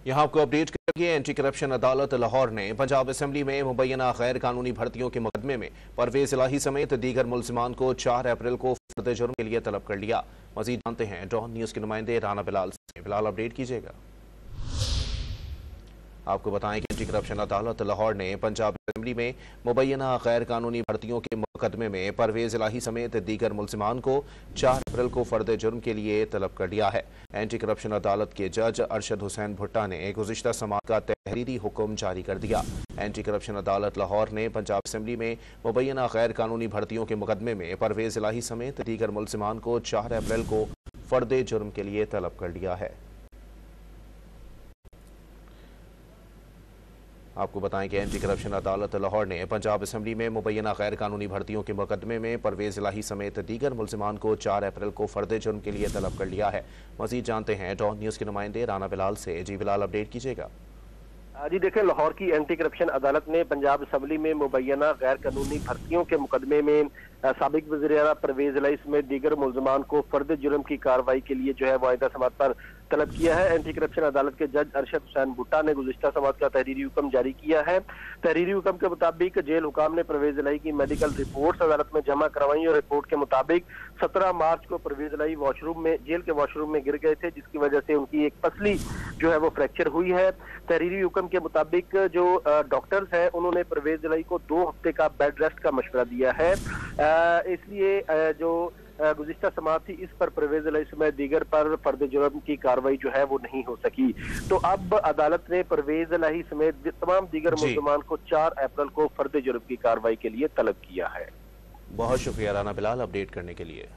यहाँ आपको अपडेट करेंगे। एंटी करप्शन अदालत लाहौर ने पंजाब असेंबली में मुबैना गैर कानूनी भर्तियों के मुकदमे में परवेज इलाही समेत दीगर मुलजिमान को 4 अप्रैल को फर्द जुर्म के लिए तलब कर लिया। मजीद जानते हैं डॉन न्यूज के नुमाइंदे राना बिलाल से। बिलाल, अपडेट कीजिएगा। आपको बताएं कि एंटी करप्शन अदालत लाहौर ने पंजाब असेंबली में मुबैना गैर कानूनी भर्तियों के मुकदमे में परवेज इलाही समेत दीगर मुलजिमान को 4 अप्रैल को फर्द जुर्म के लिए तलब कर लिया है। एंटी करप्शन अदालत के जज अरशद हुसैन भुट्टा ने गुज़िश्ता समाअत का तहरीरी हुक्म जारी कर दिया। एंटी करप्शन अदालत लाहौर ने पंजाब असेंबली में मुबैना गैर कानूनी भर्तियों के मुकदमे में परवेज इलाही समेत दीगर मुलजिमान को 4 अप्रैल को फर्द जुर्म के लिए तलब कर लिया है। आपको बताएं कि एंटी करप्शन अदालत लाहौर ने पंजाब असेंबली में मुबैना गैर कानूनी भर्तियों के मुकदमे में परवेज इलाही समेत दीगर मुलजिमान को 4 अप्रैल को फर्द जुर्म के लिए तलब कर लिया है। मजीद जानते हैं डॉन न्यूज के नुमाइंदे राना बिलाल से। जी बिलाल, अपडेट कीजिएगा। जी देखें, लाहौर की एंटी करप्शन अदालत ने पंजाब असेंबली में मुबैना गैर कानूनी भर्तियों के मुकदमे में साबिक वज़ीर आला परवेज इलाही समेत दीगर मुलजमान को फर्द जुर्म की कार्रवाई के लिए जो है वाहिदा समाअत पर तलब किया है। एंटी करप्शन अदालत के जज अरशद हुसैन भुट्टा ने गुज़िश्ता समाअत का तहरीरी हुक्म जारी किया है। तहरीरी हुक्म के मुताबिक जेल हुकाम ने परवेज इलाही की मेडिकल रिपोर्ट्स अदालत में जमा करवाई और रिपोर्ट के मुताबिक 17 मार्च को परवेज इलाही वॉशरूम में जेल के वॉशरूम में गिर गए थे, जिसकी वजह से उनकी एक पसली जो है वो फ्रैक्चर हुई है। तहरीरी हुक्म के मुताबिक जो डॉक्टर्स हैं उन्होंने परवेज इलाही को 2 हफ्ते का बेड रेस्ट का मशवरा दिया है। इसलिए जो गुज़िश्ता समाअत थी इस पर परवेज इलाही समेत दीगर पर फर्द जुर्म की कार्रवाई जो है वो नहीं हो सकी। तो अब अदालत ने परवेज इलाही समेत तमाम दीगर मुलजमान को 4 अप्रैल को फर्द जुर्म की कार्रवाई के लिए तलब किया है। बहुत शुक्रिया राना बिलाल अपडेट करने के लिए।